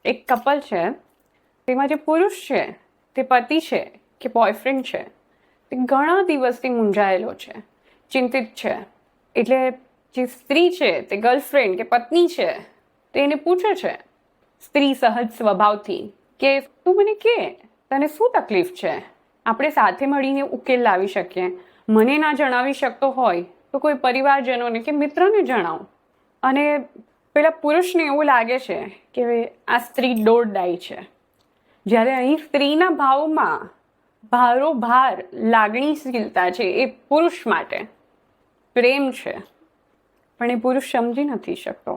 એક કપલ છે, તેમાં જે પુરુષ છે તે પતિ છે કે બોયફ્રેન્ડ છે તે ઘણા દિવસથી મૂંઝાયેલો છે, ચિંતિત છે. એટલે જે સ્ત્રી છે તે ગર્લફ્રેન્ડ કે પત્ની છે તે એને પૂછે છે સ્ત્રી સહજ સ્વભાવથી કે તું મને કે તને શું તકલીફ છે, આપણે સાથે મળીને ઉકેલ લાવી શકીએ. મને ના જણાવી શકતો હોય તો કોઈ પરિવારજનોને કે મિત્રને જણાવ. અને પેલા પુરુષને એવું લાગે છે કે આ સ્ત્રી દોડદાઈ છે, જ્યારે અહીં સ્ત્રીના ભાવમાં ભારોભાર લાગણીશીલતા છે. એ પુરુષ માટે પ્રેમ છે, પણ એ પુરુષ સમજી નથી શકતો.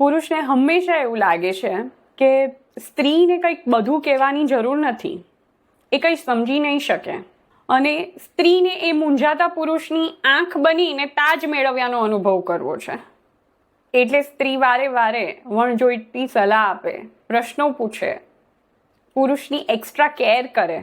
પુરુષને હંમેશા એવું લાગે છે કે સ્ત્રીને કંઈક બધું કહેવાની જરૂર નથી, એ કંઈ સમજી નહીં શકે. અને સ્ત્રીને એ મૂંઝાતા પુરુષની આંખ બનીને તાજ મેળવ્યાનો અનુભવ કરવો છે. એટલે સ્ત્રી વારે વારે વણજોઈતી સલાહ આપે, પ્રશ્નો પૂછે, પુરુષની એક્સ્ટ્રા કેર કરે.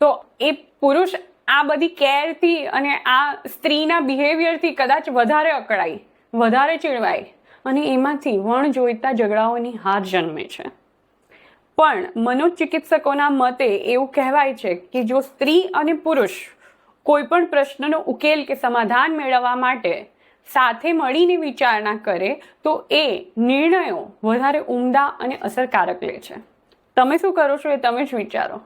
તો એ પુરુષ આ બધી કેરથી અને આ સ્ત્રીના બિહેવિયરથી કદાચ વધારે અકળાય, વધારે ચીડવાય અને એમાંથી વણજોઈતા ઝઘડાઓની હાર જન્મે છે. પણ મનોચિકિત્સકોના મતે એવું કહેવાય છે કે જો સ્ત્રી અને પુરુષ કોઈ પણ પ્રશ્નનો ઉકેલ કે સમાધાન મેળવવા માટે સાથે મળીને વિચારણા કરે તો એ નિર્ણયો વધારે ઉમદા અને અસરકારક લે છે. તમે શું કરો છો એ તમે જ વિચારો.